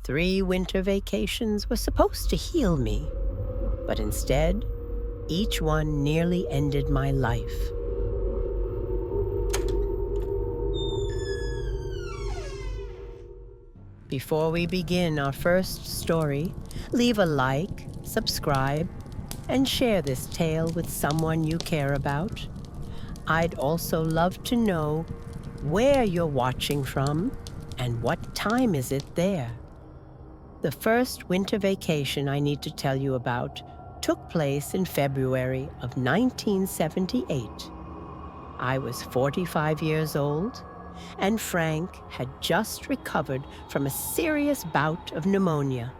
3 winter vacations were supposed to heal me, but instead, each one nearly ended my life. Before we begin our first story, leave a like, subscribe, and share this tale with someone you care about. I'd also love to know where you're watching from and what time is it there. The first winter vacation I need to tell you about took place in February of 1978. I was 45 years old, and Frank had just recovered from a serious bout of pneumonia.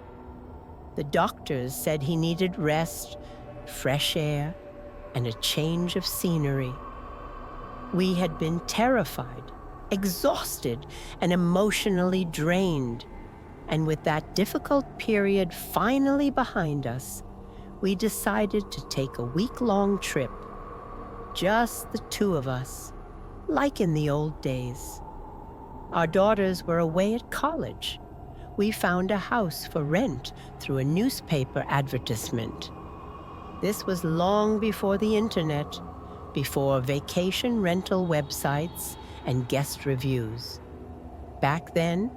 The doctors said he needed rest, fresh air, and a change of scenery. We had been terrified, exhausted, and emotionally drained. And with that difficult period finally behind us, we decided to take a week-long trip. Just the 2 of us, like in the old days. Our daughters were away at college. We found a house for rent through a newspaper advertisement. This was long before the internet, before vacation rental websites and guest reviews. Back then,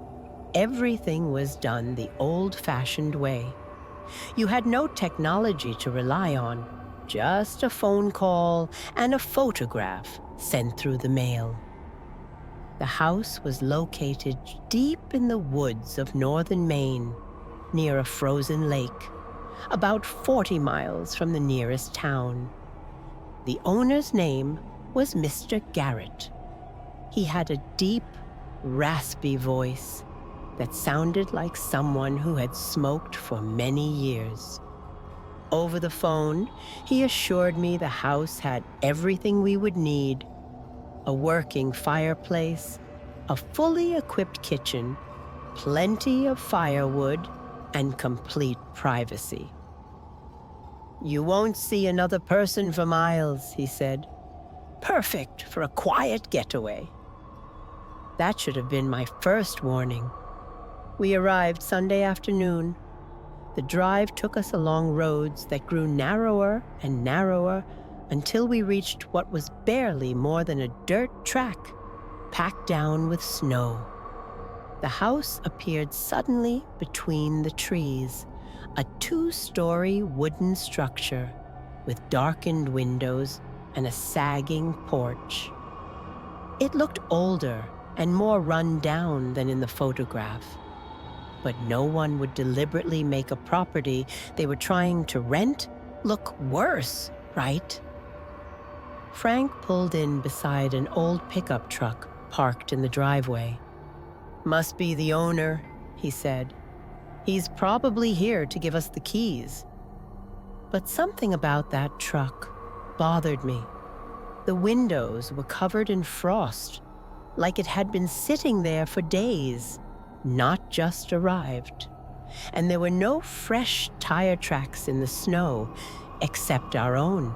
everything was done the old-fashioned way. You had no technology to rely on, just a phone call and a photograph sent through the mail. The house was located deep in the woods of northern Maine, near a frozen lake, about 40 miles from the nearest town. The owner's name was Mr. Garrett. He had a deep, raspy voice that sounded like someone who had smoked for many years. Over the phone, he assured me the house had everything we would need: a working fireplace, a fully equipped kitchen, plenty of firewood, and complete privacy. "You won't see another person for miles," he said. "Perfect for a quiet getaway." That should have been my first warning. We arrived Sunday afternoon. The drive took us along roads that grew narrower and narrower until we reached what was barely more than a dirt track, packed down with snow. The house appeared suddenly between the trees, a 2-story wooden structure with darkened windows and a sagging porch. It looked older and more run down than in the photograph. But no one would deliberately make a property they were trying to rent look worse, right? Frank pulled in beside an old pickup truck parked in the driveway. "Must be the owner," he said. "He's probably here to give us the keys." But something about that truck bothered me. The windows were covered in frost, like it had been sitting there for days, not just arrived. And there were no fresh tire tracks in the snow, except our own.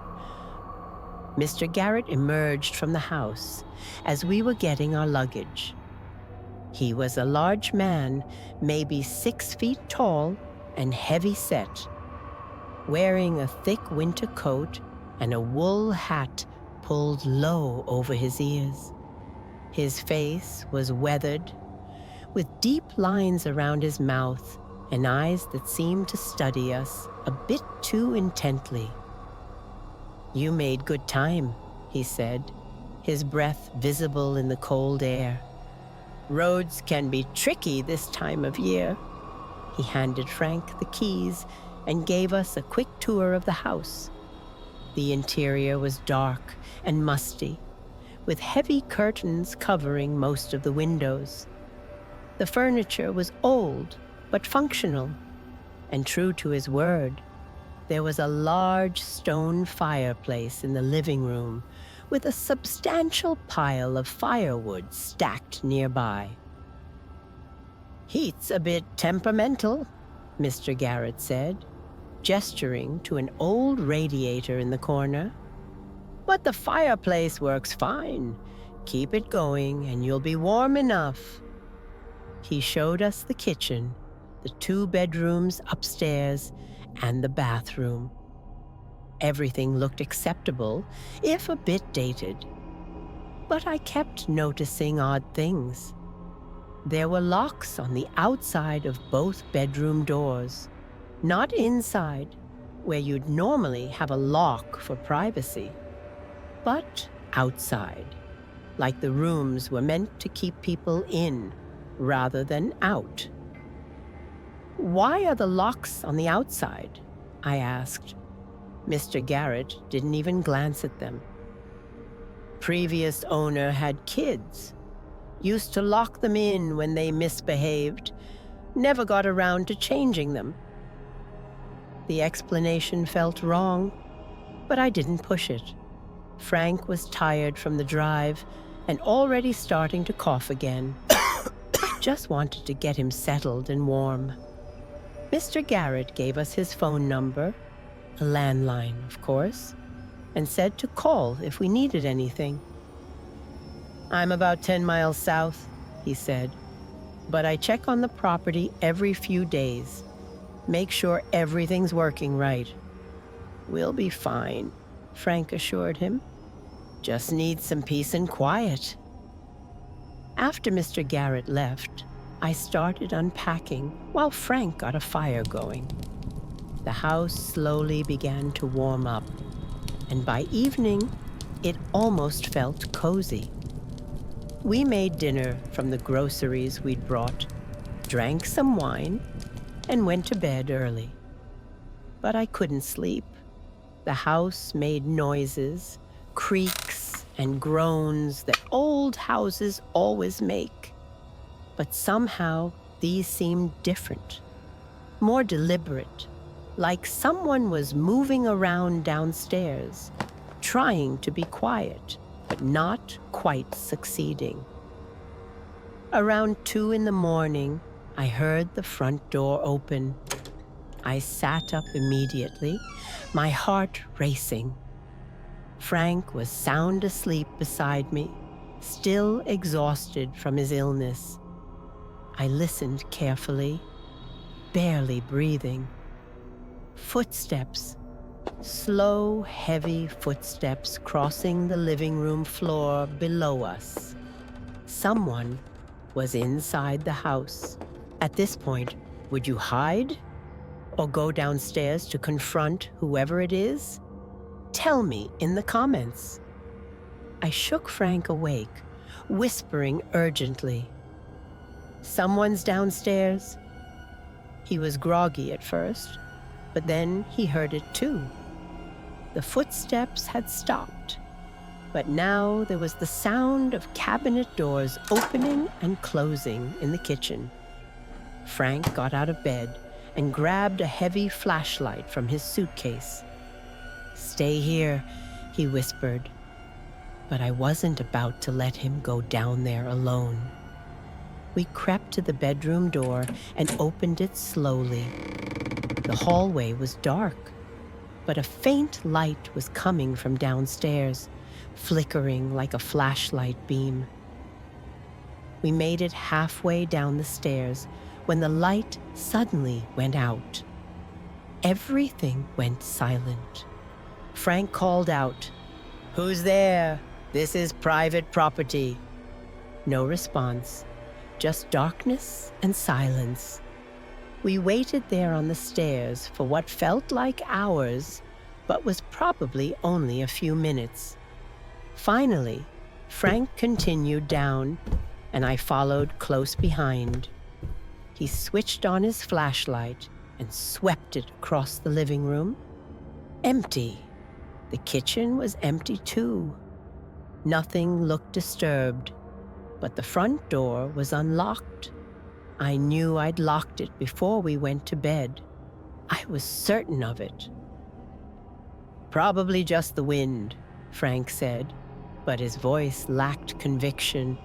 Mr. Garrett emerged from the house as we were getting our luggage. He was a large man, maybe 6 feet tall and heavy-set, wearing a thick winter coat and a wool hat pulled low over his ears. His face was weathered, with deep lines around his mouth and eyes that seemed to study us a bit too intently. "You made good time," he said, his breath visible in the cold air. "Roads can be tricky this time of year." He handed Frank the keys and gave us a quick tour of the house. The interior was dark and musty, with heavy curtains covering most of the windows. The furniture was old but functional, and true to his word, there was a large stone fireplace in the living room with a substantial pile of firewood stacked nearby. "Heat's a bit temperamental," Mr. Garrett said, gesturing to an old radiator in the corner. "But the fireplace works fine. Keep it going and you'll be warm enough." He showed us the kitchen, the 2 bedrooms upstairs, and the bathroom. Everything looked acceptable, if a bit dated. But I kept noticing odd things. There were locks on the outside of both bedroom doors, not inside, where you'd normally have a lock for privacy, but outside, like the rooms were meant to keep people in rather than out. "Why are the locks on the outside?" I asked. Mr. Garrett didn't even glance at them. "Previous owner had kids. Used to lock them in when they misbehaved. Never got around to changing them." The explanation felt wrong, but I didn't push it. Frank was tired from the drive and already starting to cough again. Just wanted to get him settled and warm. Mr. Garrett gave us his phone number, a landline, of course, and said to call if we needed anything. "I'm about 10 miles south," he said, "but I check on the property every few days. Make sure everything's working right." "We'll be fine," Frank assured him. "Just need some peace and quiet." After Mr. Garrett left, I started unpacking while Frank got a fire going. The house slowly began to warm up, and by evening, it almost felt cozy. We made dinner from the groceries we'd brought, drank some wine, and went to bed early. But I couldn't sleep. The house made noises, creaks, and groans that old houses always make. But somehow these seemed different, more deliberate, like someone was moving around downstairs, trying to be quiet, but not quite succeeding. Around 2 in the morning, I heard the front door open. I sat up immediately, my heart racing. Frank was sound asleep beside me, still exhausted from his illness. I listened carefully, barely breathing. Footsteps, slow, heavy footsteps crossing the living room floor below us. Someone was inside the house. At this point, would you hide or go downstairs to confront whoever it is? Tell me in the comments. I shook Frank awake, whispering urgently, "Someone's downstairs." He was groggy at first, but then he heard it too. The footsteps had stopped, but now there was the sound of cabinet doors opening and closing in the kitchen. Frank got out of bed and grabbed a heavy flashlight from his suitcase. "Stay here," he whispered, but I wasn't about to let him go down there alone. We crept to the bedroom door and opened it slowly. The hallway was dark, but a faint light was coming from downstairs, flickering like a flashlight beam. We made it halfway down the stairs when the light suddenly went out. Everything went silent. Frank called out, "Who's there? This is private property." No response, just darkness and silence. We waited there on the stairs for what felt like hours, but was probably only a few minutes. Finally, Frank continued down, and I followed close behind. He switched on his flashlight and swept it across the living room. Empty. The kitchen was empty too. Nothing looked disturbed, but the front door was unlocked. I knew I'd locked it before we went to bed. I was certain of it. "Probably just the wind," Frank said, but his voice lacked conviction.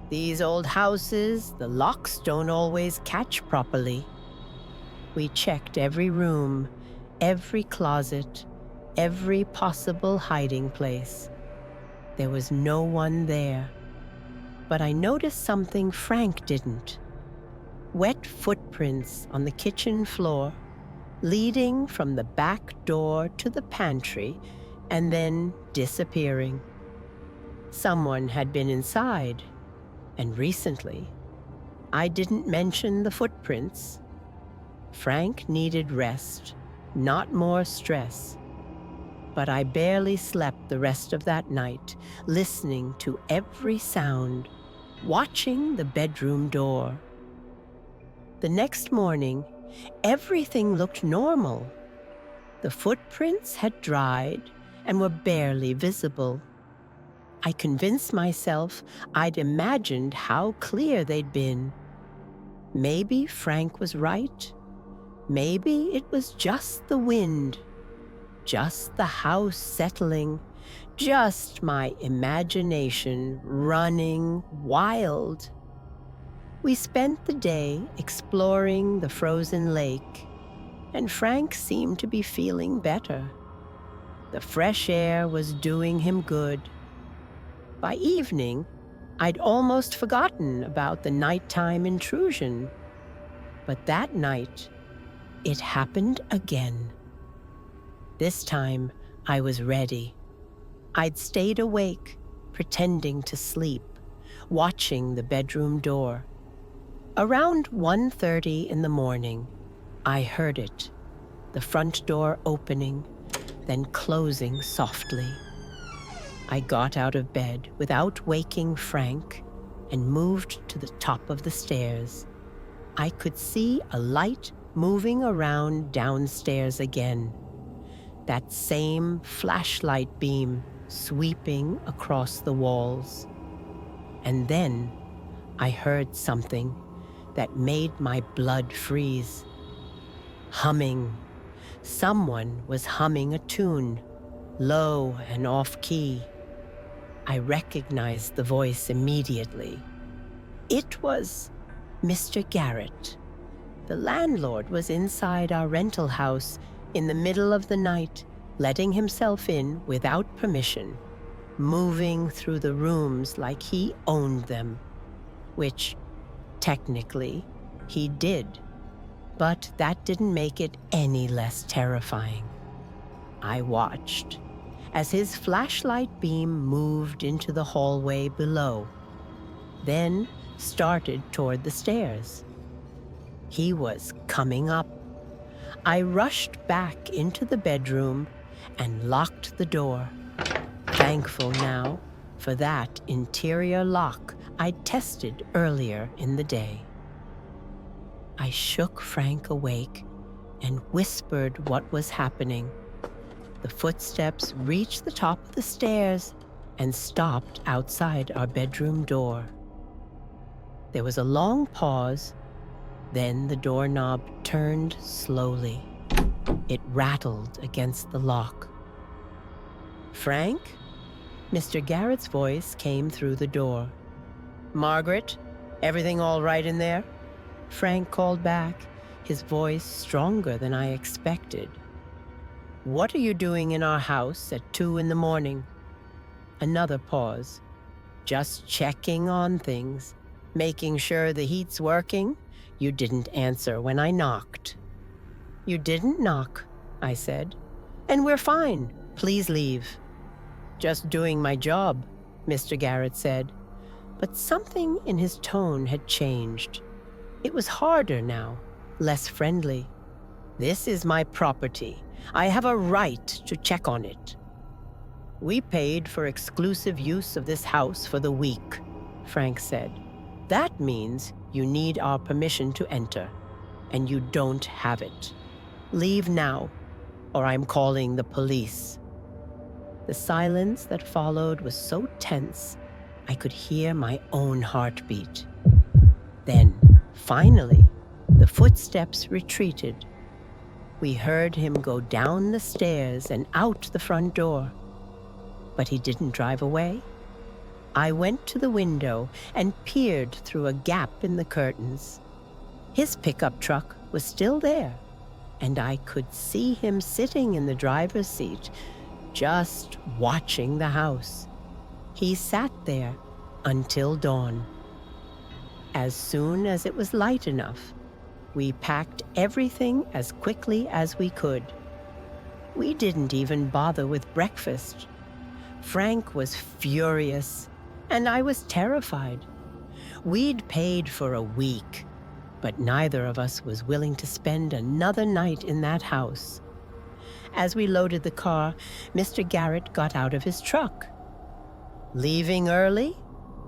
"These old houses, the locks don't always catch properly." We checked every room, every closet, every possible hiding place. There was no one there. But I noticed something Frank didn't. Wet footprints on the kitchen floor, leading from the back door to the pantry and then disappearing. Someone had been inside, and recently. I didn't mention the footprints. Frank needed rest, not more stress. But I barely slept the rest of that night, listening to every sound, watching the bedroom door. The next morning, everything looked normal. The footprints had dried and were barely visible. I convinced myself I'd imagined how clear they'd been. Maybe Frank was right. Maybe it was just the wind, just the house settling, just my imagination running wild. We spent the day exploring the frozen lake, and Frank seemed to be feeling better. The fresh air was doing him good. By evening, I'd almost forgotten about the nighttime intrusion. But that night, it happened again. This time, I was ready. I'd stayed awake, pretending to sleep, watching the bedroom door. Around 1:30 in the morning, I heard it, the front door opening, then closing softly. I got out of bed without waking Frank and moved to the top of the stairs. I could see a light moving around downstairs again. That same flashlight beam sweeping across the walls. And then I heard something that made my blood freeze. Humming. Someone was humming a tune, low and off-key. I recognized the voice immediately. It was Mr. Garrett. The landlord was inside our rental house in the middle of the night, letting himself in without permission, moving through the rooms like he owned them, which, technically, he did. But that didn't make it any less terrifying. I watched as his flashlight beam moved into the hallway below, then started toward the stairs. He was coming up. I rushed back into the bedroom and locked the door, thankful now for that interior lock I'd tested earlier in the day. I shook Frank awake and whispered what was happening. The footsteps reached the top of the stairs and stopped outside our bedroom door. There was a long pause, then the doorknob turned slowly. It rattled against the lock. "Frank?" Mr. Garrett's voice came through the door. "Margaret, everything all right in there?" Frank called back, his voice stronger than I expected. "What are you doing in our house at 2 in the morning?" Another pause. "Just checking on things, making sure the heat's working. You didn't answer when I knocked." "You didn't knock," I said. "And we're fine. Please leave." "Just doing my job," Mr. Garrett said. But something in his tone had changed. It was harder now, less friendly. "This is my property. I have a right to check on it." "We paid for exclusive use of this house for the week," Frank said. "That means you need our permission to enter, and you don't have it. Leave now, or I'm calling the police." The silence that followed was so tense, I could hear my own heartbeat. Then, finally, the footsteps retreated. We heard him go down the stairs and out the front door. But he didn't drive away. I went to the window and peered through a gap in the curtains. His pickup truck was still there, and I could see him sitting in the driver's seat, just watching the house. He sat there until dawn. As soon as it was light enough, we packed everything as quickly as we could. We didn't even bother with breakfast. Frank was furious, and I was terrified. We'd paid for a week, but neither of us was willing to spend another night in that house. As we loaded the car, Mr. Garrett got out of his truck. "Leaving early?"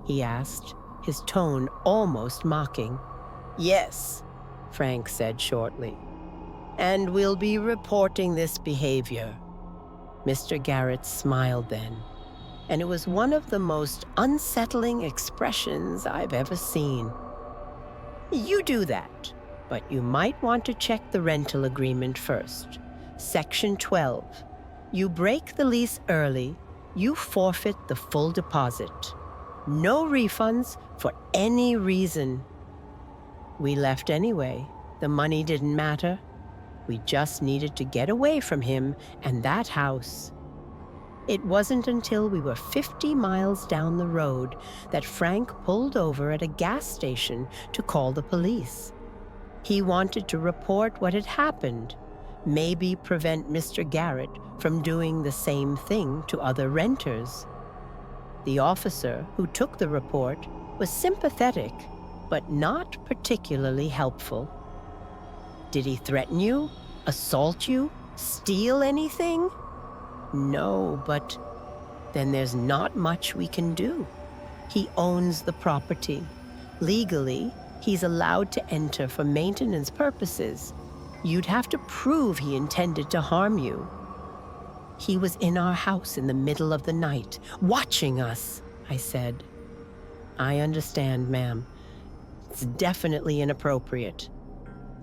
he asked, his tone almost mocking. "Yes," Frank said shortly. "And we'll be reporting this behavior." Mr. Garrett smiled then, and it was one of the most unsettling expressions I've ever seen. "You do that, but you might want to check the rental agreement first. Section 12. You break the lease early, you forfeit the full deposit. No refunds for any reason." We left anyway. The money didn't matter. We just needed to get away from him and that house. It wasn't until we were 50 miles down the road that Frank pulled over at a gas station to call the police. He wanted to report what had happened, maybe prevent Mr. Garrett from doing the same thing to other renters. The officer who took the report was sympathetic, but not particularly helpful. "Did he threaten you? Assault you? Steal anything?" "No, but then there's not much we can do. He owns the property. Legally, he's allowed to enter for maintenance purposes. You'd have to prove he intended to harm you." "He was in our house in the middle of the night, watching us," I said. "I understand, ma'am. It's definitely inappropriate.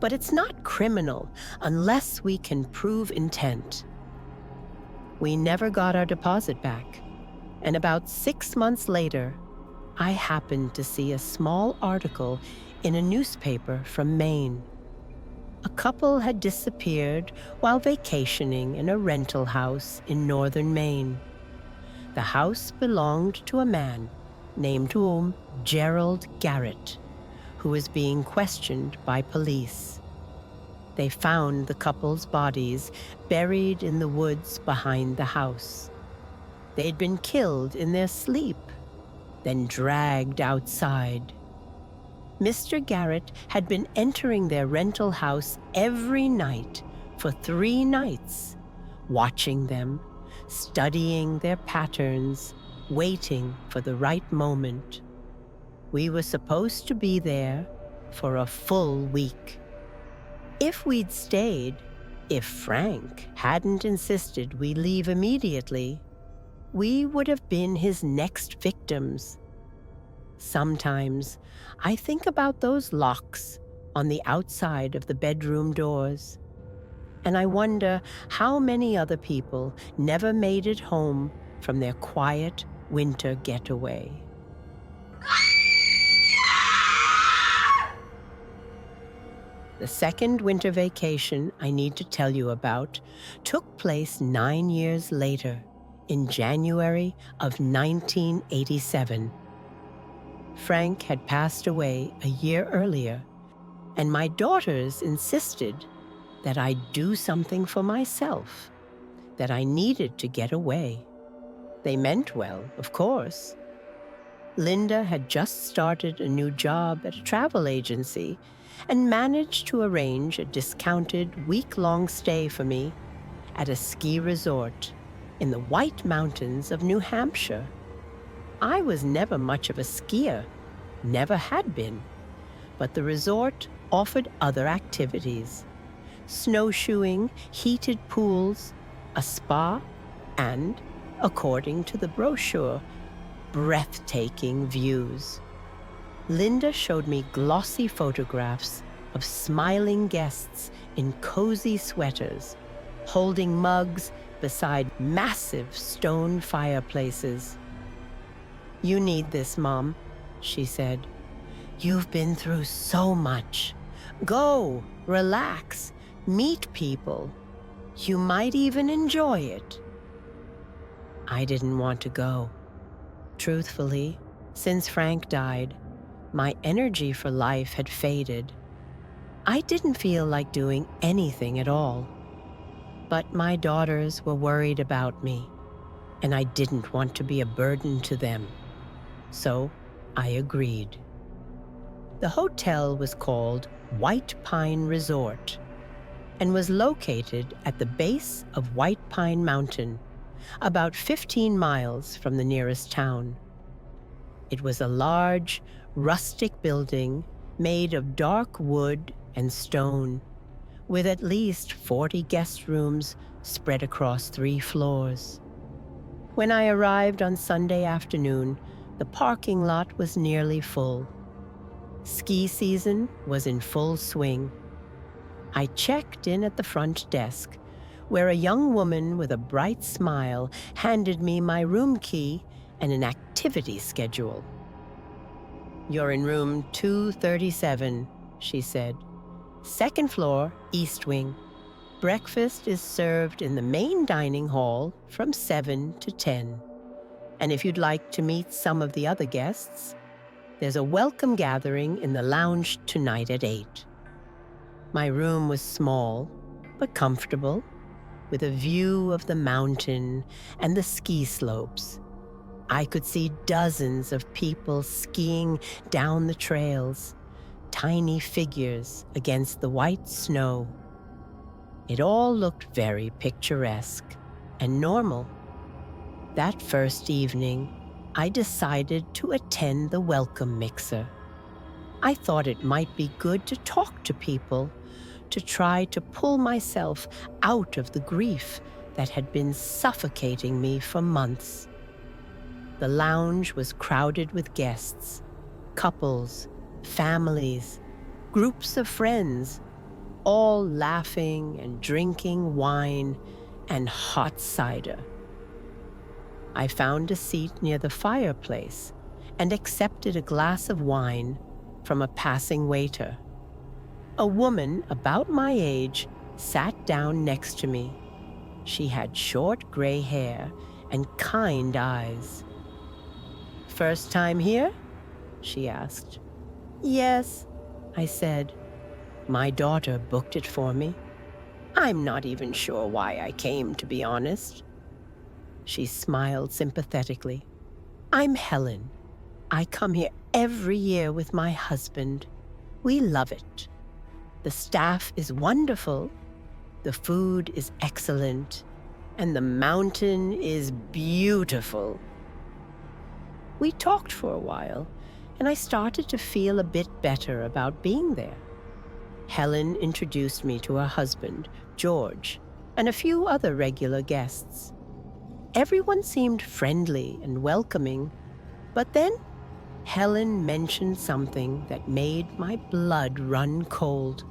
But it's not criminal unless we can prove intent." We never got our deposit back, and about 6 months later, I happened to see a small article in a newspaper from Maine. A couple had disappeared while vacationing in a rental house in northern Maine. The house belonged to a man named Gerald Garrett, who was being questioned by police. They found the couple's bodies buried in the woods behind the house. They'd been killed in their sleep, then dragged outside. Mr. Garrett had been entering their rental house every night for 3 nights, watching them, studying their patterns, waiting for the right moment. We were supposed to be there for a full week. If we'd stayed, if Frank hadn't insisted we leave immediately, we would have been his next victims. Sometimes I think about those locks on the outside of the bedroom doors, and I wonder how many other people never made it home from their quiet winter getaway. The second winter vacation I need to tell you about took place 9 years later, in January of 1987. Frank had passed away a year earlier, and my daughters insisted that I do something for myself, that I needed to get away. They meant well, of course. Linda had just started a new job at a travel agency and managed to arrange a discounted week-long stay for me at a ski resort in the White Mountains of New Hampshire. I was never much of a skier, never had been, but the resort offered other activities: snowshoeing, heated pools, a spa, and, according to the brochure, breathtaking views. Linda showed me glossy photographs of smiling guests in cozy sweaters, holding mugs beside massive stone fireplaces. "You need this, Mom," she said. "You've been through so much. Go, relax, meet people. You might even enjoy it." I didn't want to go. Truthfully, since Frank died, My energy for life had faded. I didn't feel like doing anything at all. But my daughters were worried about me, and I didn't want to be a burden to them. So I agreed. The hotel was called White Pine Resort and was located at the base of White Pine Mountain, about 15 miles from the nearest town. It was a large, rustic building made of dark wood and stone, with at least 40 guest rooms spread across 3 floors. When I arrived on Sunday afternoon, the parking lot was nearly full. Ski season was in full swing. I checked in at the front desk, where a young woman with a bright smile handed me my room key and an activity schedule. "You're in room 237, she said. "Second floor, east wing. Breakfast is served in the main dining hall from 7 to 10. And if you'd like to meet some of the other guests, there's a welcome gathering in the lounge tonight at 8. My room was small, but comfortable, with a view of the mountain and the ski slopes. I could see dozens of people skiing down the trails, tiny figures against the white snow. It all looked very picturesque and normal. That first evening, I decided to attend the welcome mixer. I thought it might be good to talk to people, to try to pull myself out of the grief that had been suffocating me for months. The lounge was crowded with guests, couples, families, groups of friends, all laughing and drinking wine and hot cider. I found a seat near the fireplace and accepted a glass of wine from a passing waiter. A woman about my age sat down next to me. She had short gray hair and kind eyes. "First time here?" she asked. "Yes," I said. "My daughter booked it for me. I'm not even sure why I came, to be honest." She smiled sympathetically. "I'm Helen. I come here every year with my husband. We love it. The staff is wonderful, the food is excellent, and the mountain is beautiful." We talked for a while, and I started to feel a bit better about being there. Helen introduced me to her husband, George, and a few other regular guests. Everyone seemed friendly and welcoming, but then Helen mentioned something that made my blood run cold.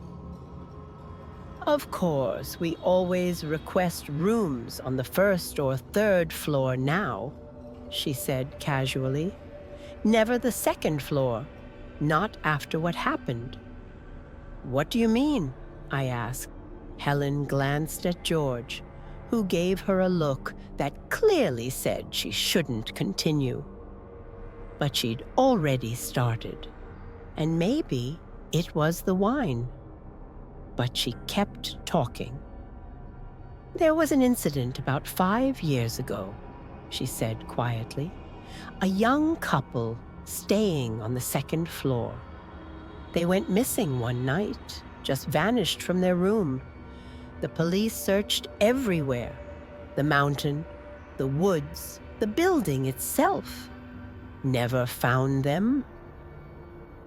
"Of course, we always request rooms on the first or third floor now," she said casually. "Never the second floor, not after what happened." "What do you mean?" I asked. Helen glanced at George, who gave her a look that clearly said she shouldn't continue. But she'd already started, and maybe it was the wine. But she kept talking. "There was an incident about 5 years ago," she said quietly. "A young couple staying on the second floor. They went missing one night, just vanished from their room. The police searched everywhere, the mountain, the woods, the building itself. Never found them."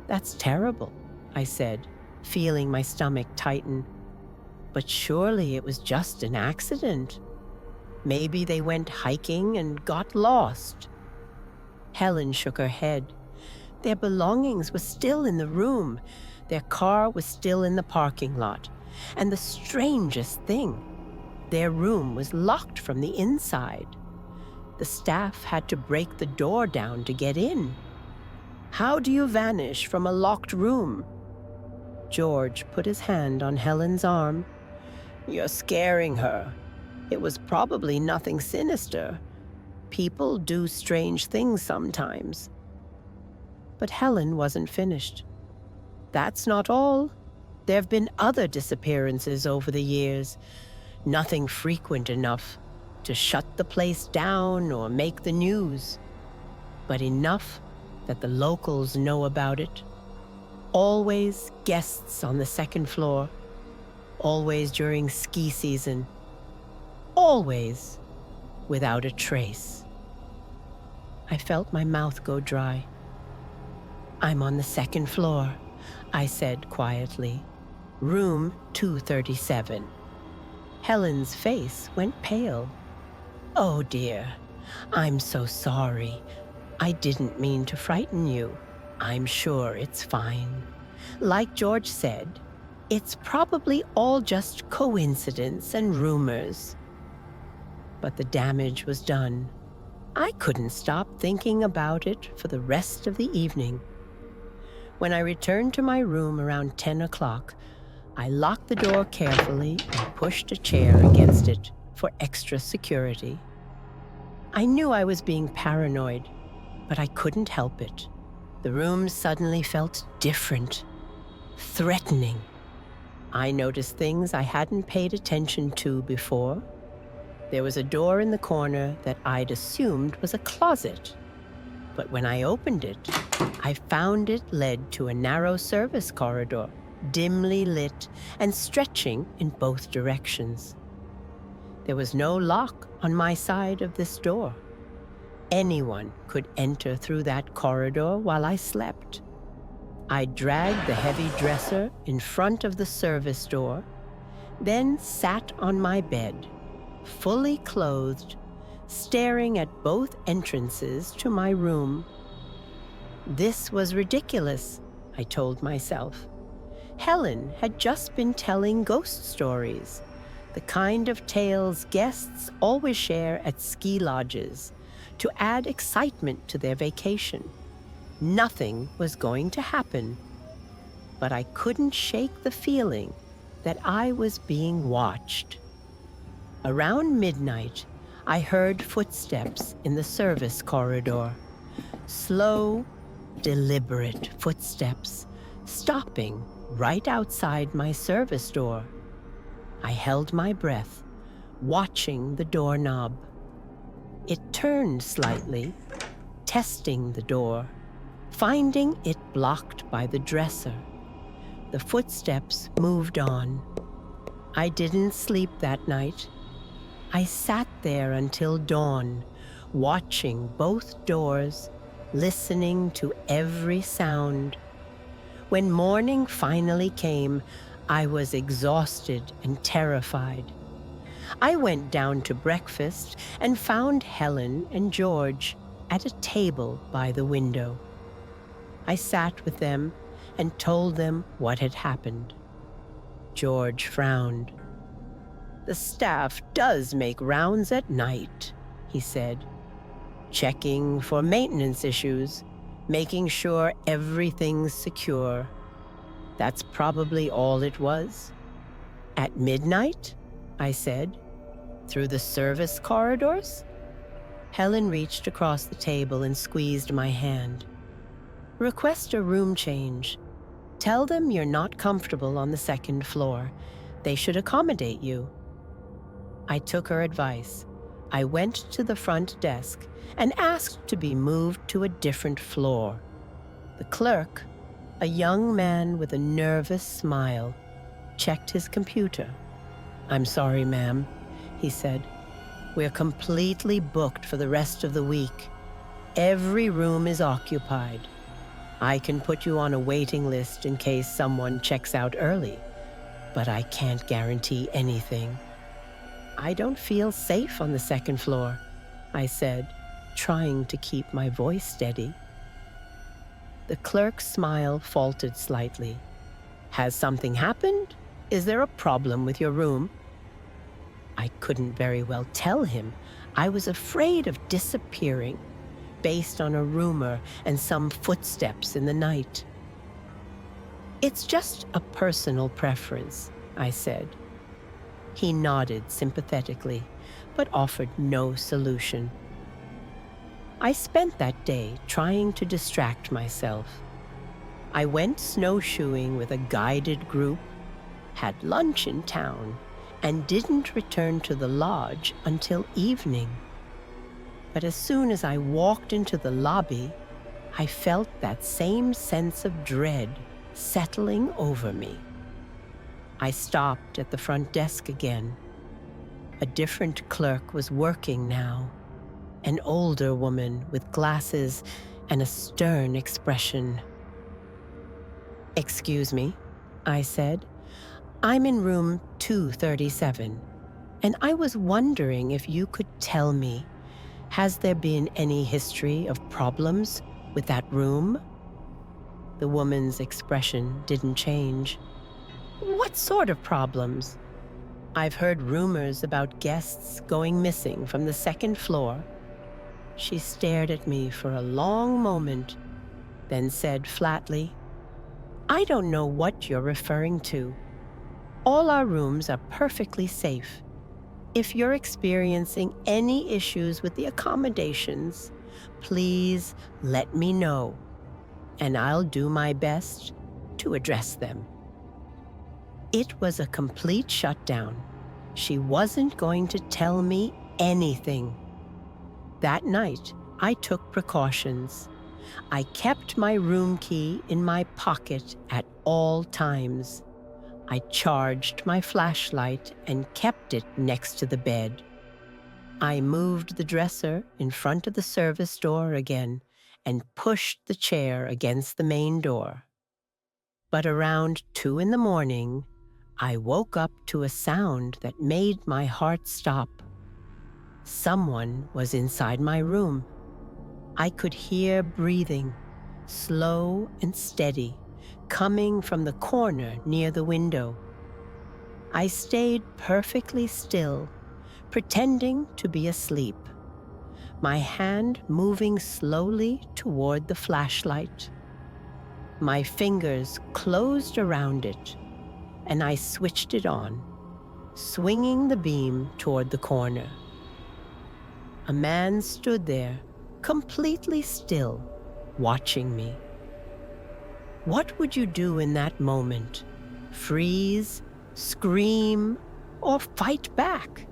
"That's terrible," I said, feeling my stomach tighten. "But surely it was just an accident. Maybe they went hiking and got lost." Helen shook her head. "Their belongings were still in the room. Their car was still in the parking lot. And the strangest thing, their room was locked from the inside. The staff had to break the door down to get in. How do you vanish from a locked room?" George put his hand on Helen's arm. "You're scaring her. It was probably nothing sinister. People do strange things sometimes." But Helen wasn't finished. That's not all. There have been other disappearances over the years, nothing frequent enough to shut the place down or make the news, but enough that the locals know about it. Always guests on the second floor, always during ski season, always without a trace. I felt my mouth go dry. I'm on the second floor, I said quietly. Room 237. Helen's face went pale. Oh dear, I'm so sorry. I didn't mean to frighten you. I'm sure it's fine. Like George said, it's probably all just coincidence and rumors. But the damage was done. I couldn't stop thinking about it for the rest of the evening. When I returned to my room around 10 o'clock, I locked the door carefully and pushed a chair against it for extra security. I knew I was being paranoid, but I couldn't help it. The room suddenly felt different, threatening. I noticed things I hadn't paid attention to before. There was a door in the corner that I'd assumed was a closet. But when I opened it, I found it led to a narrow service corridor, dimly lit and stretching in both directions. There was no lock on my side of this door. Anyone could enter through that corridor while I slept. I dragged the heavy dresser in front of the service door, then sat on my bed, fully clothed, staring at both entrances to my room. This was ridiculous, I told myself. Helen had just been telling ghost stories, the kind of tales guests always share at ski lodges to add excitement to their vacation. Nothing was going to happen, but I couldn't shake the feeling that I was being watched. Around midnight, I heard footsteps in the service corridor. Slow, deliberate footsteps, stopping right outside my service door. I held my breath, watching the doorknob. It turned slightly, testing the door, finding it blocked by the dresser. The footsteps moved on. I didn't sleep that night. I sat there until dawn, watching both doors, listening to every sound. When morning finally came, I was exhausted and terrified. I went down to breakfast and found Helen and George at a table by the window. I sat with them and told them what had happened. George frowned. The staff does make rounds at night, he said, checking for maintenance issues, making sure everything's secure. That's probably all it was. At midnight? I said. Through the service corridors? Helen reached across the table and squeezed my hand. Request a room change. Tell them you're not comfortable on the second floor. They should accommodate you. I took her advice. I went to the front desk and asked to be moved to a different floor. The clerk, a young man with a nervous smile, checked his computer. I'm sorry, ma'am, he said. We're completely booked for the rest of the week. Every room is occupied. I can put you on a waiting list in case someone checks out early, but I can't guarantee anything. I don't feel safe on the second floor, I said, trying to keep my voice steady. The clerk's smile faltered slightly. Has something happened? Is there a problem with your room? I couldn't very well tell him. I was afraid of disappearing, based on a rumor and some footsteps in the night. It's just a personal preference, I said. He nodded sympathetically, but offered no solution. I spent that day trying to distract myself. I went snowshoeing with a guided group, had lunch in town, and didn't return to the lodge until evening. But as soon as I walked into the lobby, I felt that same sense of dread settling over me. I stopped at the front desk again. A different clerk was working now, an older woman with glasses and a stern expression. "Excuse me," I said. "I'm in room 237, and I was wondering if you could tell me, has there been any history of problems with that room?" The woman's expression didn't change. "What sort of problems?" "I've heard rumors about guests going missing from the second floor." She stared at me for a long moment, then said flatly, "I don't know what you're referring to. All our rooms are perfectly safe. If you're experiencing any issues with the accommodations, please let me know, and I'll do my best to address them." It was a complete shutdown. She wasn't going to tell me anything. That night, I took precautions. I kept my room key in my pocket at all times. I charged my flashlight and kept it next to the bed. I moved the dresser in front of the service door again and pushed the chair against the main door. But around 2 in the morning, I woke up to a sound that made my heart stop. Someone was inside my room. I could hear breathing, slow and steady, coming from the corner near the window. I stayed perfectly still, pretending to be asleep, my hand moving slowly toward the flashlight. My fingers closed around it, and I switched it on, swinging the beam toward the corner. A man stood there, completely still, watching me. What would you do in that moment? Freeze, scream, or fight back?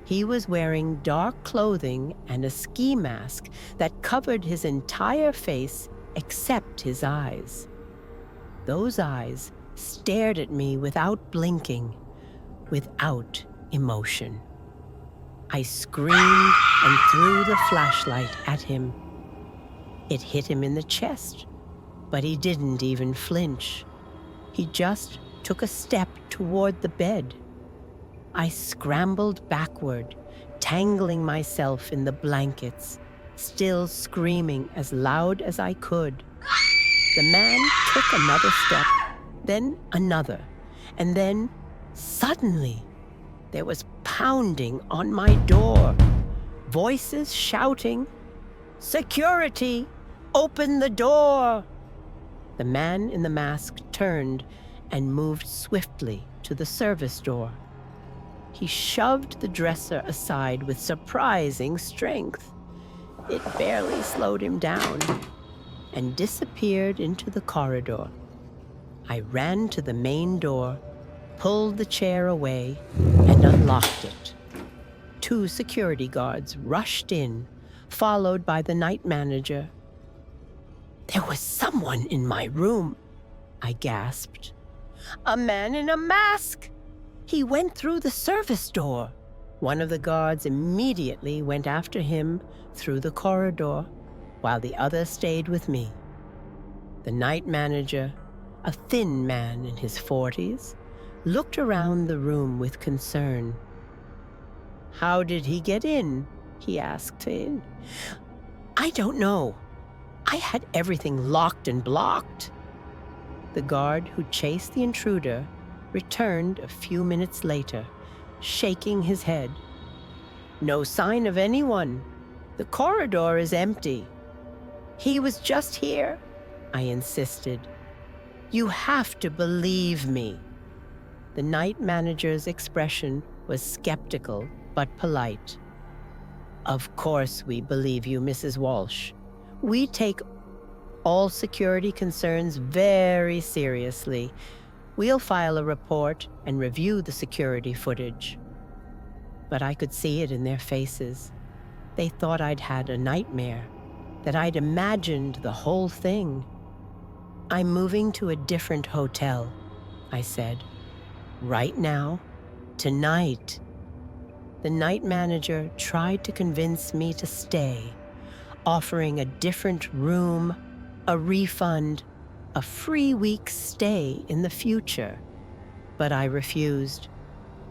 He was wearing dark clothing and a ski mask that covered his entire face except his eyes. Those eyes stared at me without blinking, without emotion. I screamed and threw the flashlight at him. It hit him in the chest, but he didn't even flinch. He just took a step toward the bed. I scrambled backward, tangling myself in the blankets, still screaming as loud as I could. The man took another step, then another, and then, suddenly, there was pounding on my door, voices shouting, "Security! Open the door!" The man in the mask turned and moved swiftly to the service door. He shoved the dresser aside with surprising strength. It barely slowed him down, and disappeared into the corridor. I ran to the main door, pulled the chair away, and unlocked it. 2 security guards rushed in, followed by the night manager. "There was someone in my room," I gasped. "A man in a mask! He went through the service door." One of the guards immediately went after him through the corridor, while the other stayed with me. The night manager, a thin man in his 40s, looked around the room with concern. "How did he get in?" he asked. "I don't know. I had everything locked and blocked." The guard who chased the intruder returned a few minutes later, shaking his head. "No sign of anyone. The corridor is empty." "He was just here," I insisted. "You have to believe me." The night manager's expression was skeptical but polite. Of course we believe you, Mrs. Walsh. We take all security concerns very seriously. We'll file a report and review the security footage. But I could see it in their faces. They thought I'd had a nightmare, that I'd imagined the whole thing. I'm moving to a different hotel, I said. Right now, tonight. The night manager tried to convince me to stay, offering a different room, a refund, a free week's stay in the future. But I refused.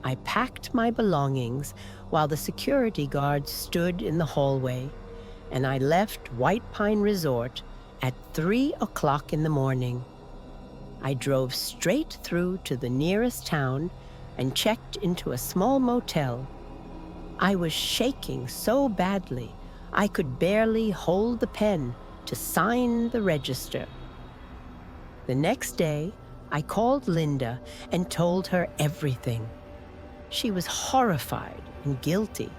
I packed my belongings while the security guard stood in the hallway, and I left White Pine Resort at 3 o'clock in the morning. I drove straight through to the nearest town and checked into a small motel. I was shaking so badly I could barely hold the pen to sign the register. The next day, I called Linda and told her everything. She was horrified and guilty,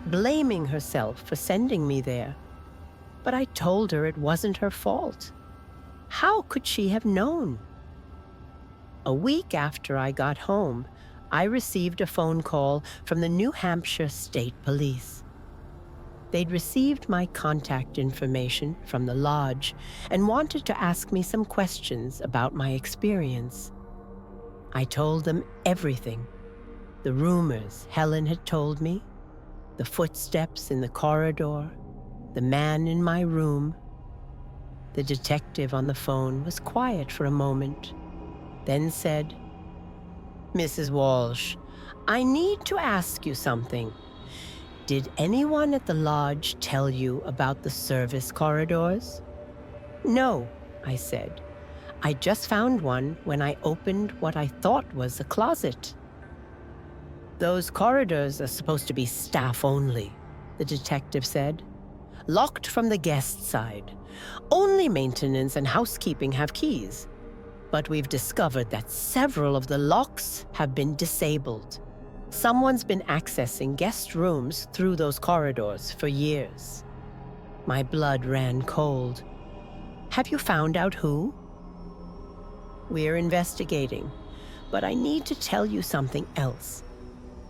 blaming herself for sending me there. But I told her it wasn't her fault. How could she have known? A week after I got home, I received a phone call from the New Hampshire State Police. They'd received my contact information from the lodge and wanted to ask me some questions about my experience. I told them everything. The rumors Helen had told me, the footsteps in the corridor, the man in my room. The detective on the phone was quiet for a moment, then said, "Mrs. Walsh, I need to ask you something. Did anyone at the lodge tell you about the service corridors?" "No," I said. "I just found one when I opened what I thought was a closet." "Those corridors are supposed to be staff only," the detective said. "Locked from the guest side. Only maintenance and housekeeping have keys. But we've discovered that several of the locks have been disabled. Someone's been accessing guest rooms through those corridors for years." My blood ran cold. "Have you found out who?" "We're investigating, but I need to tell you something else.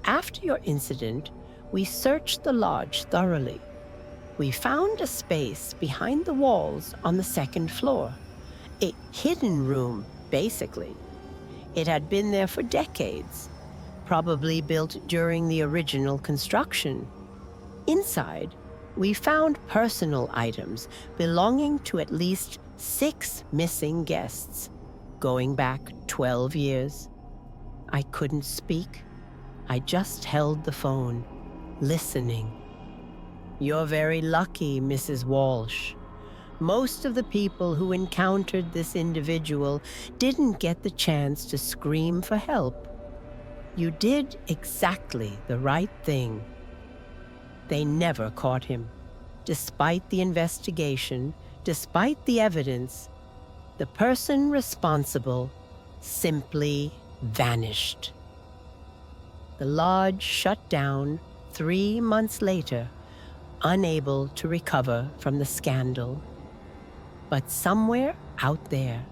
After your incident, we searched the lodge thoroughly. We found a space behind the walls on the second floor. A hidden room, basically. It had been there for decades, probably built during the original construction. Inside, we found personal items belonging to at least 6 missing guests, going back 12 years. I couldn't speak. I just held the phone, listening. "You're very lucky, Mrs. Walsh. Most of the people who encountered this individual didn't get the chance to scream for help. You did exactly the right thing." They never caught him. Despite the investigation, despite the evidence, the person responsible simply vanished. The lodge shut down 3 months later, unable to recover from the scandal. But somewhere out there,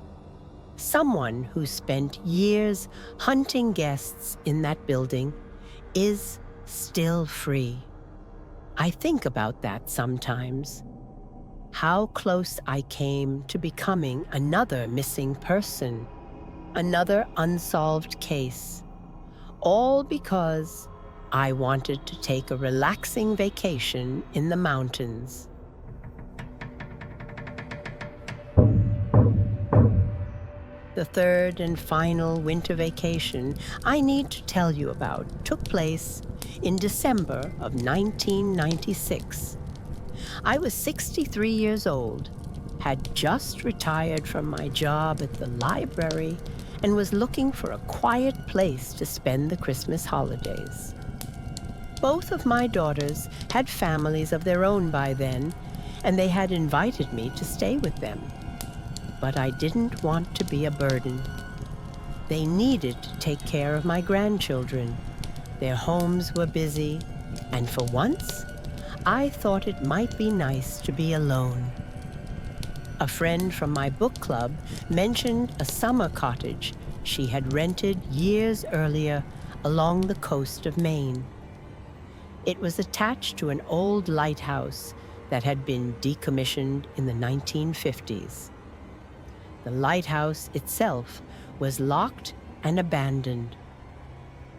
someone who spent years hunting guests in that building is still free. I think about that sometimes. How close I came to becoming another missing person, another unsolved case, all because I wanted to take a relaxing vacation in the mountains. The third and final winter vacation I need to tell you about took place in December of 1996. I was 63 years old, had just retired from my job at the library, and was looking for a quiet place to spend the Christmas holidays. Both of my daughters had families of their own by then, and they had invited me to stay with them. But I didn't want to be a burden. They needed to take care of my grandchildren. Their homes were busy, and for once, I thought it might be nice to be alone. A friend from my book club mentioned a summer cottage she had rented years earlier along the coast of Maine. It was attached to an old lighthouse that had been decommissioned in the 1950s. The lighthouse itself was locked and abandoned,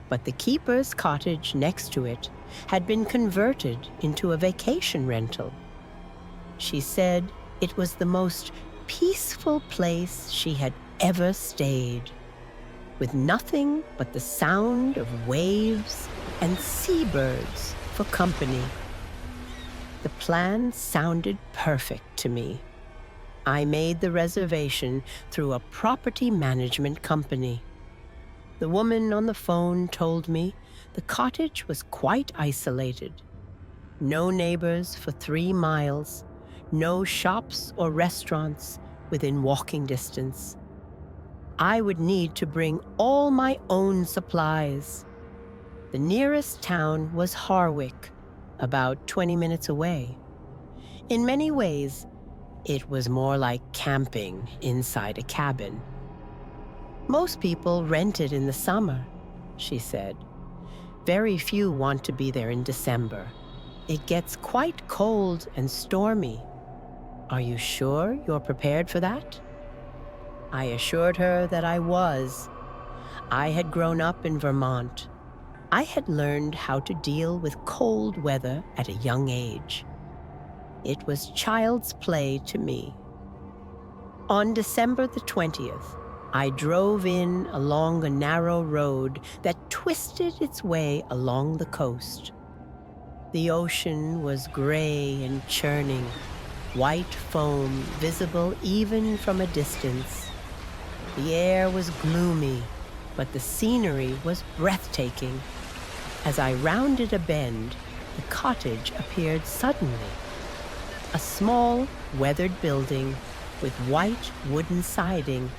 but the keeper's cottage next to it had been converted into a vacation rental. She said it was the most peaceful place she had ever stayed, with nothing but the sound of waves and seabirds for company. The plan sounded perfect to me. I made the reservation through a property management company. The woman on the phone told me the cottage was quite isolated. No neighbors for 3 miles, no shops or restaurants within walking distance. I would need to bring all my own supplies. The nearest town was Harwick, about 20 minutes away. In many ways, it was more like camping inside a cabin. Most people rent it in the summer, she said. Very few want to be there in December. It gets quite cold and stormy. Are you sure you're prepared for that? I assured her that I was. I had grown up in Vermont. I had learned how to deal with cold weather at a young age. It was child's play to me. On December the 20th, I drove in along a narrow road that twisted its way along the coast. The ocean was gray and churning, white foam visible even from a distance. The air was gloomy, but the scenery was breathtaking. As I rounded a bend, the cottage appeared suddenly. A small, weathered building with white wooden siding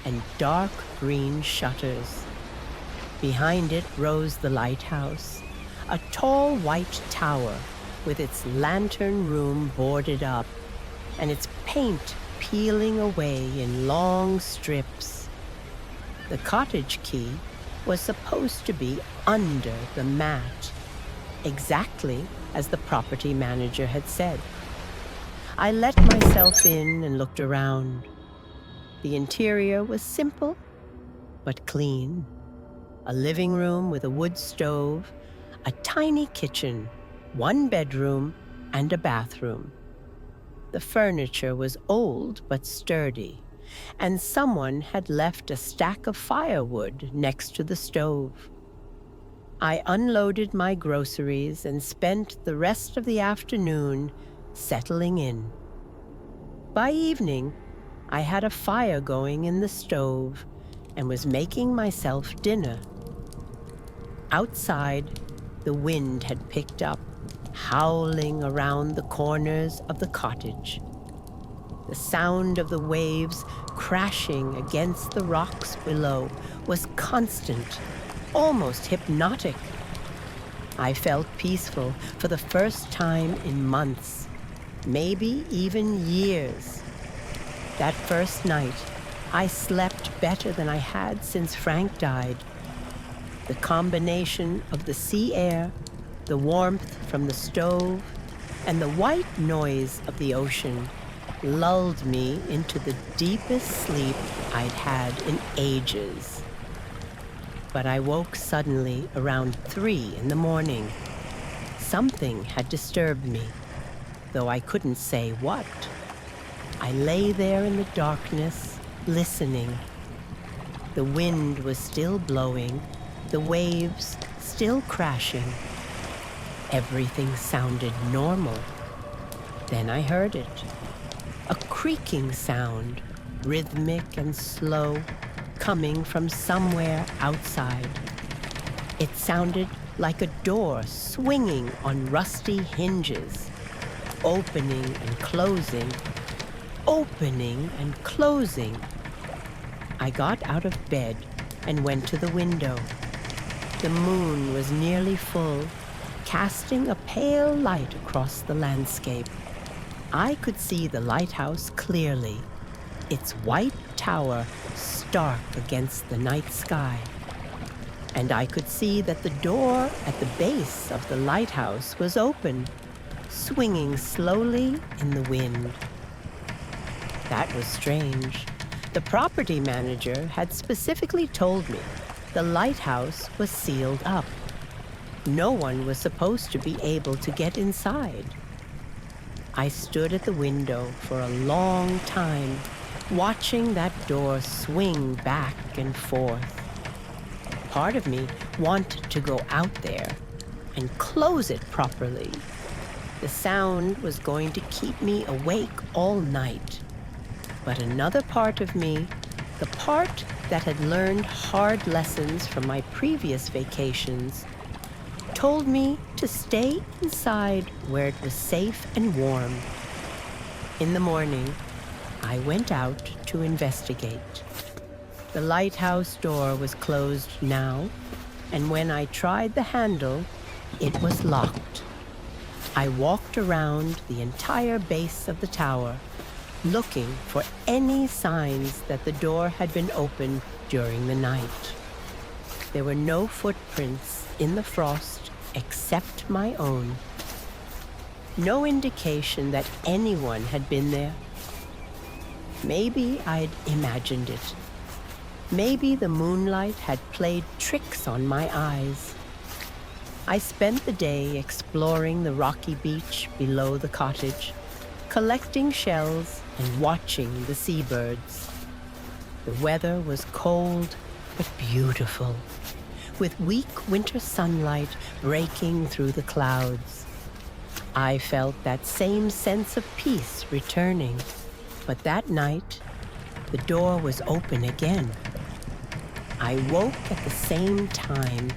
and dark green shutters. Behind it rose the lighthouse, a tall white tower with its lantern room boarded up and its paint peeling away in long strips. The cottage key was supposed to be under the mat, exactly as the property manager had said. I let myself in and looked around. The interior was simple but clean. A living room with a wood stove, a tiny kitchen, 1 bedroom, and a bathroom. The furniture was old but sturdy, and someone had left a stack of firewood next to the stove. I unloaded my groceries and spent the rest of the afternoon settling in. By evening, I had a fire going in the stove and was making myself dinner. Outside, the wind had picked up, howling around the corners of the cottage. The sound of the waves crashing against the rocks below was constant, almost hypnotic. I felt peaceful for the first time in months, maybe even years. That first night, I slept better than I had since Frank died. The combination of the sea air, the warmth from the stove, and the white noise of the ocean lulled me into the deepest sleep I'd had in ages. But I woke suddenly around 3 in the morning. Something had disturbed me, though I couldn't say what. I lay there in the darkness, listening. The wind was still blowing, the waves still crashing. Everything sounded normal. Then I heard it. A creaking sound, rhythmic and slow, coming from somewhere outside. It sounded like a door swinging on rusty hinges, opening and closing, opening and closing. I got out of bed and went to the window. The moon was nearly full, casting a pale light across the landscape. I could see the lighthouse clearly, its white tower stark against the night sky. And I could see that the door at the base of the lighthouse was open, swinging slowly in the wind. That was strange. The property manager had specifically told me the lighthouse was sealed up. No one was supposed to be able to get inside. I stood at the window for a long time, watching that door swing back and forth. Part of me wanted to go out there and close it properly. The sound was going to keep me awake all night. But another part of me, the part that had learned hard lessons from my previous vacations, told me to stay inside where it was safe and warm. In the morning, I went out to investigate. The lighthouse door was closed now, and when I tried the handle, it was locked. I walked around the entire base of the tower, looking for any signs that the door had been opened during the night. There were no footprints in the frost except my own. No indication that anyone had been there. Maybe I'd imagined it. Maybe the moonlight had played tricks on my eyes. I spent the day exploring the rocky beach below the cottage, collecting shells and watching the seabirds. The weather was cold but beautiful, with weak winter sunlight breaking through the clouds. I felt that same sense of peace returning, but that night, the door was open again. I woke at the same time,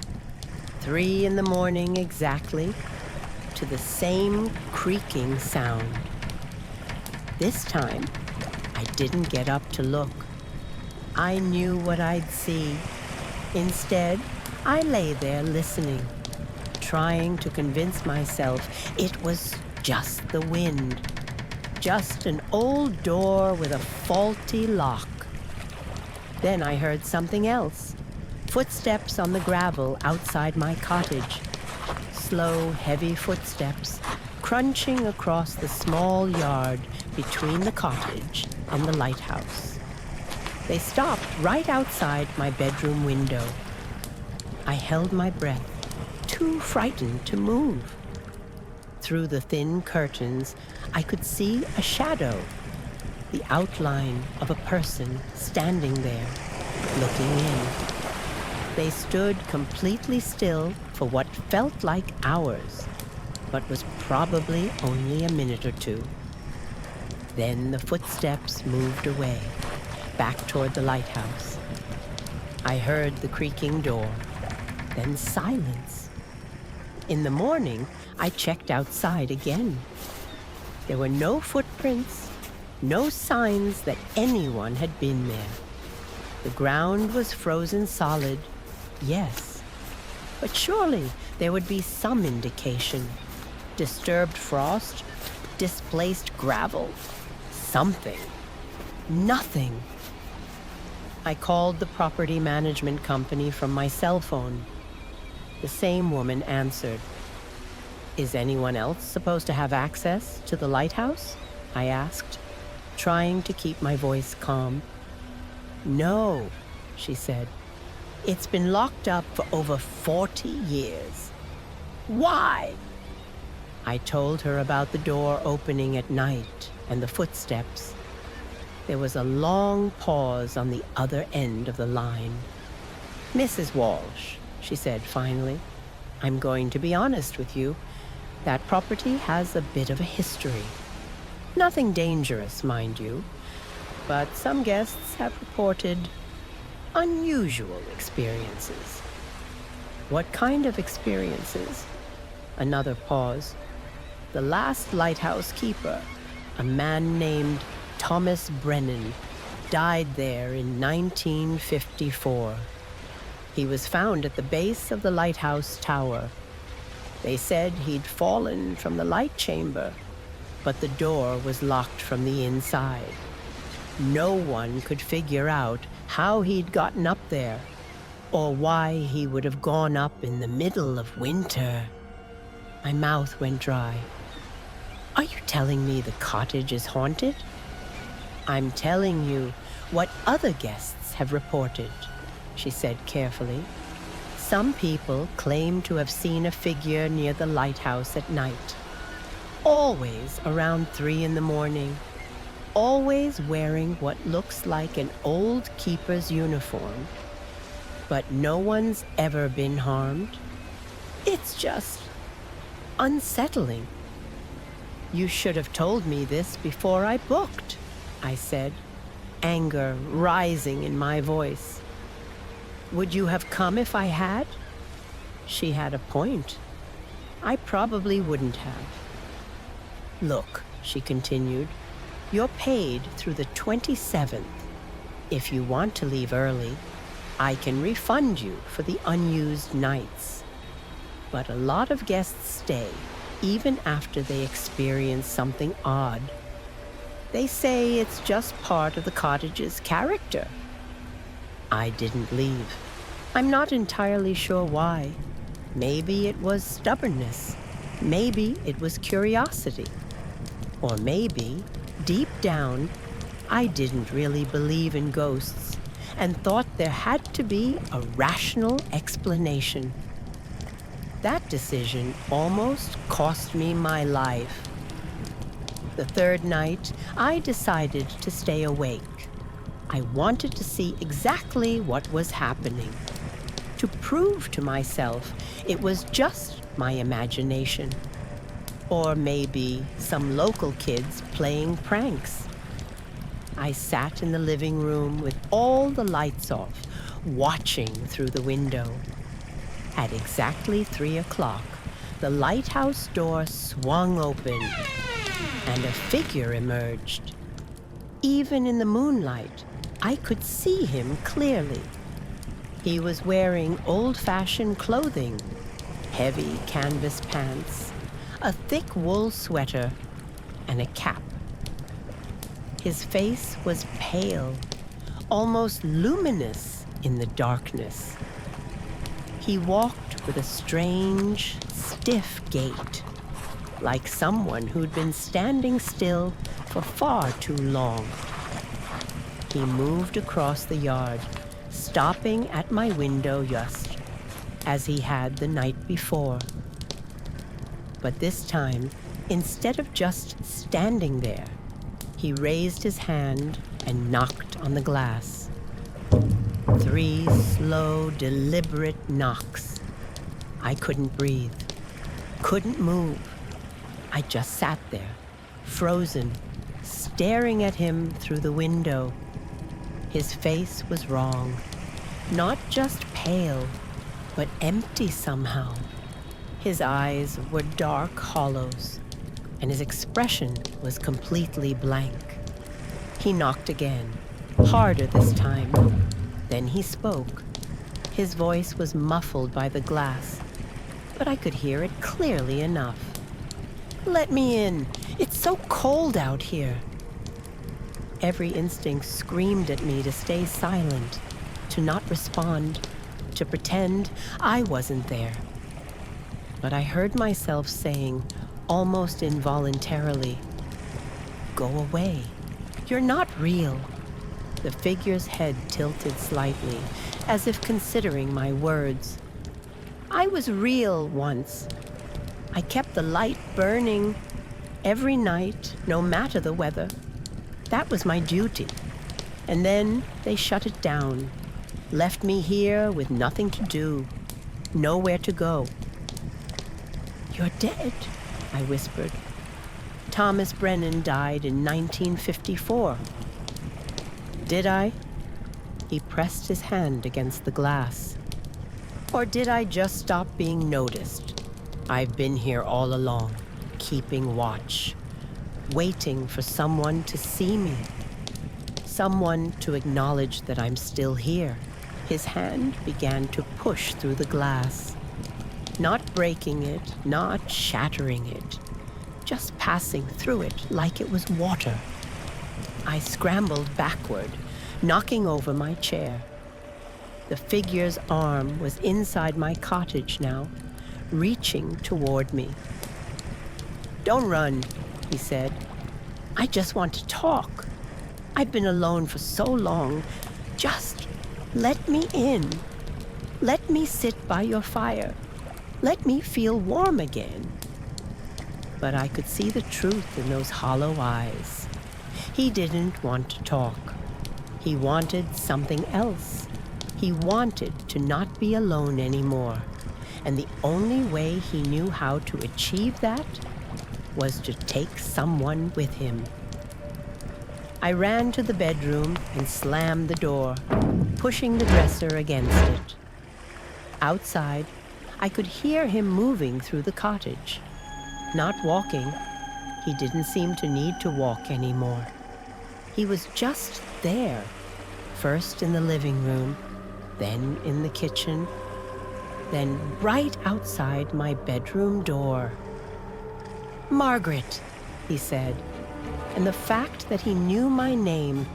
3 in the morning exactly, to the same creaking sound. This time, I didn't get up to look. I knew what I'd see. Instead, I lay there listening, trying to convince myself it was just the wind, just an old door with a faulty lock. Then I heard something else. Footsteps on the gravel outside my cottage. Slow, heavy footsteps, crunching across the small yard between the cottage and the lighthouse. They stopped right outside my bedroom window. I held my breath, too frightened to move. Through the thin curtains, I could see a shadow, the outline of a person standing there, looking in. They stood completely still for what felt like hours, but was probably only a minute or two. Then the footsteps moved away, back toward the lighthouse. I heard the creaking door, then silence. In the morning, I checked outside again. There were no footprints, no signs that anyone had been there. The ground was frozen solid, yes, but surely there would be some indication. Disturbed frost, displaced gravel, something. Nothing. I called the property management company from my cell phone. The same woman answered. "Is anyone else supposed to have access to the lighthouse?" I asked, trying to keep my voice calm. "No," she said. "It's been locked up for over 40 years. Why?" I told her about the door opening at night and the footsteps. There was a long pause on the other end of the line. "Mrs. Walsh," she said finally, "I'm going to be honest with you. That property has a bit of a history. Nothing dangerous, mind you, but some guests have reported unusual experiences." "What kind of experiences?" Another pause. "The last lighthouse keeper, a man named Thomas Brennan, died there in 1954. He was found at the base of the lighthouse tower. They said he'd fallen from the light chamber, but the door was locked from the inside. No one could figure out how he'd gotten up there, or why he would have gone up in the middle of winter. My mouth went dry. Are you telling me the cottage is haunted? I'm telling you what other guests have reported, she said carefully. Some people claim to have seen a figure near the lighthouse at night, always around 3 in the morning, always wearing what looks like an old keeper's uniform. But no one's ever been harmed. It's just unsettling. You should have told me this before I booked, I said, anger rising in my voice. Would you have come if I had? She had a point. I probably wouldn't have. Look, she continued, you're paid through the 27th. If you want to leave early, I can refund you for the unused nights. But a lot of guests stay, even after they experience something odd. They say it's just part of the cottage's character. I didn't leave. I'm not entirely sure why. Maybe it was stubbornness. Maybe it was curiosity. Or maybe, deep down, I didn't really believe in ghosts and thought there had to be a rational explanation. That decision almost cost me my life. The third night, I decided to stay awake. I wanted to see exactly what was happening, to prove to myself it was just my imagination. Or maybe some local kids playing pranks. I sat in the living room with all the lights off, watching through the window. At exactly 3 o'clock, the lighthouse door swung open, and a figure emerged. Even in the moonlight, I could see him clearly. He was wearing old-fashioned clothing, heavy canvas pants, a thick wool sweater, and a cap. His face was pale, almost luminous in the darkness. He walked with a strange, stiff gait, like someone who'd been standing still for far too long. He moved across the yard, stopping at my window just as he had the night before. But this time, instead of just standing there, he raised his hand and knocked on the glass. 3 slow, deliberate knocks. I couldn't breathe, couldn't move. I just sat there, frozen, staring at him through the window. His face was wrong, not just pale, but empty somehow. His eyes were dark hollows, and his expression was completely blank. He knocked again, harder this time. Then he spoke. His voice was muffled by the glass, but I could hear it clearly enough. "Let me in. It's so cold out here." Every instinct screamed at me to stay silent, to not respond, to pretend I wasn't there. But I heard myself saying, almost involuntarily, "Go away. You're not real." The figure's head tilted slightly, as if considering my words. "I was real once. I kept the light burning every night, no matter the weather. That was my duty. And then they shut it down, left me here with nothing to do, nowhere to go." "You're dead," I whispered. "Thomas Brennan died in 1954. "Did I?" He pressed his hand against the glass. "Or did I just stop being noticed? I've been here all along, keeping watch, waiting for someone to see me, someone to acknowledge that I'm still here." His hand began to push through the glass. Not breaking it, not shattering it, just passing through it like it was water. I scrambled backward, knocking over my chair. The figure's arm was inside my cottage now, reaching toward me. "Don't run," he said. "I just want to talk. I've been alone for so long. Just let me in. Let me sit by your fire. Let me feel warm again." But I could see the truth in those hollow eyes. He didn't want to talk. He wanted something else. He wanted to not be alone anymore. And the only way he knew how to achieve that was to take someone with him. I ran to the bedroom and slammed the door, pushing the dresser against it. Outside, I could hear him moving through the cottage. Not walking. He didn't seem to need to walk anymore. He was just there, first in the living room, then in the kitchen, then right outside my bedroom door. "Margaret," he said, and the fact that he knew my name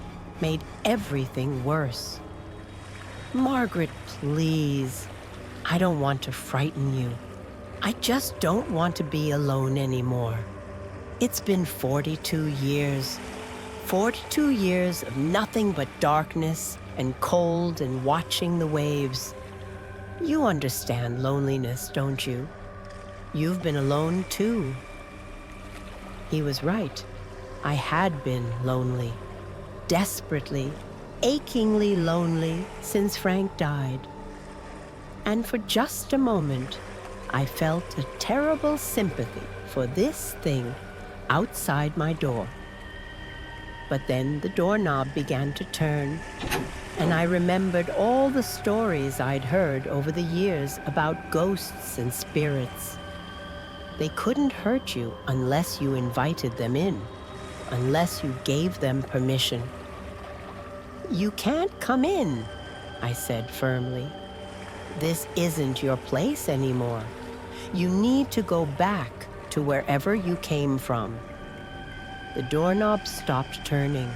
made everything worse. "Margaret, please. I don't want to frighten you. I just don't want to be alone anymore. It's been 42 years. 42 years of nothing but darkness and cold and watching the waves. You understand loneliness, don't you? You've been alone too." He was right. I had been lonely. Desperately, achingly lonely since Frank died. And for just a moment, I felt a terrible sympathy for this thing outside my door. But then the doorknob began to turn, and I remembered all the stories I'd heard over the years about ghosts and spirits. They couldn't hurt you unless you invited them in, unless you gave them permission. "You can't come in," I said firmly. "This isn't your place anymore. You need to go back to wherever you came from." The doorknob stopped turning.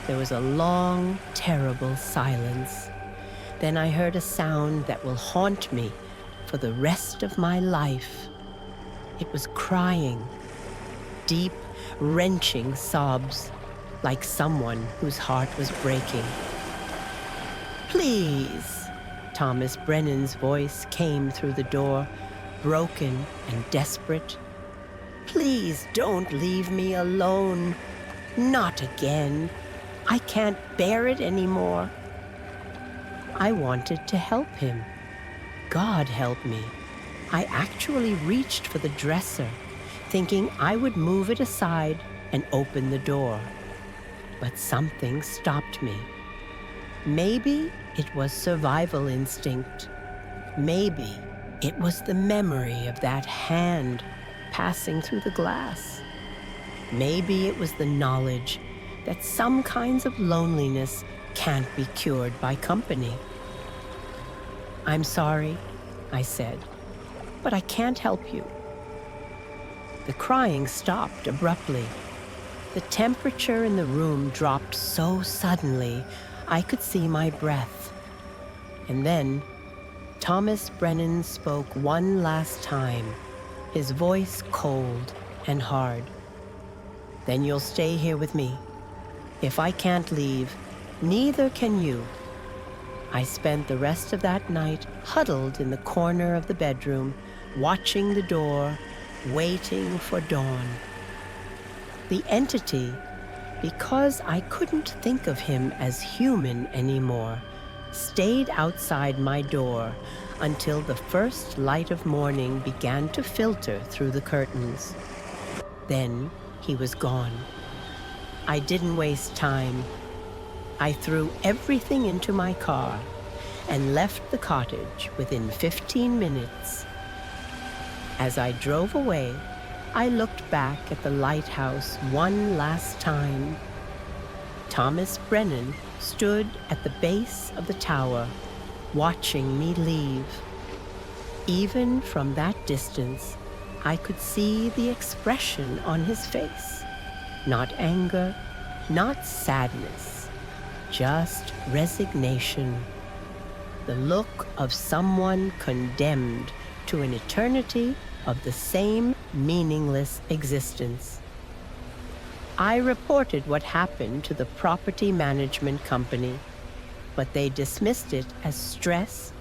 There was a long, terrible silence. Then I heard a sound that will haunt me for the rest of my life. It was crying, deep, wrenching sobs, like someone whose heart was breaking. "Please," Thomas Brennan's voice came through the door, broken and desperate. "Please don't leave me alone. Not again. I can't bear it anymore." I wanted to help him. God help me. I actually reached for the dresser, thinking I would move it aside and open the door. But something stopped me. Maybe it was survival instinct. Maybe it was the memory of that hand passing through the glass. Maybe it was the knowledge that some kinds of loneliness can't be cured by company. "I'm sorry," I said, "but I can't help you." The crying stopped abruptly. The temperature in the room dropped so suddenly I could see my breath. And then Thomas Brennan spoke one last time, his voice cold and hard. "Then you'll stay here with me. If I can't leave, neither can you." I spent the rest of that night huddled in the corner of the bedroom, watching the door, waiting for dawn. The entity, because I couldn't think of him as human anymore, stayed outside my door until the first light of morning began to filter through the curtains. Then he was gone. I didn't waste time. I threw everything into my car and left the cottage within 15 minutes. As I drove away, I looked back at the lighthouse one last time. Thomas Brennan stood at the base of the tower, watching me leave. Even from that distance, I could see the expression on his face. Not anger, not sadness, just resignation. The look of someone condemned to an eternity of the same meaningless existence. I reported what happened to the property management company, but they dismissed it as stress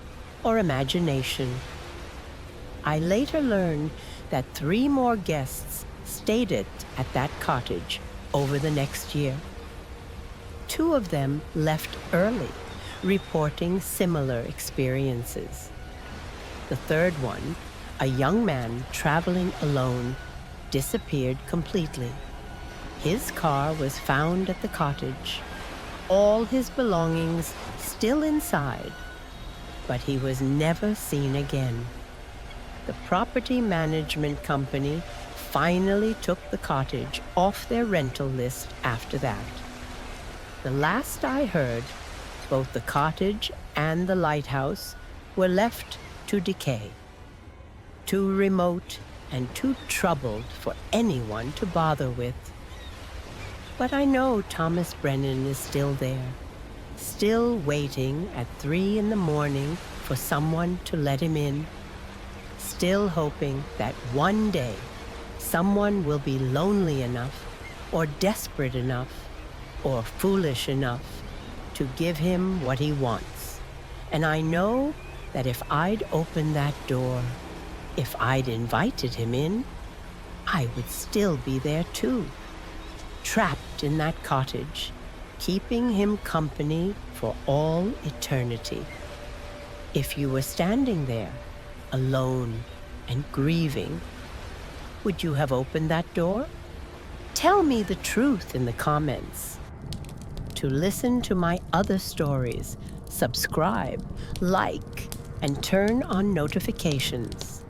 or imagination. I later learned that 3 more guests stayed at that cottage over the next year. 2 of them left early, reporting similar experiences. The third one, a young man traveling alone, disappeared completely. His car was found at the cottage, all his belongings still inside, but he was never seen again. The property management company finally took the cottage off their rental list after that. The last I heard, both the cottage and the lighthouse were left to decay, too remote and too troubled for anyone to bother with. But I know Thomas Brennan is still there, still waiting at 3 in the morning for someone to let him in, still hoping that one day someone will be lonely enough, or desperate enough, or foolish enough to give him what he wants. And I know that if I'd opened that door, if I'd invited him in, I would still be there too, trapped in that cottage, keeping him company for all eternity. If you were standing there, alone and grieving, would you have opened that door? Tell me the truth in the comments. To listen to my other stories, subscribe, like, and turn on notifications.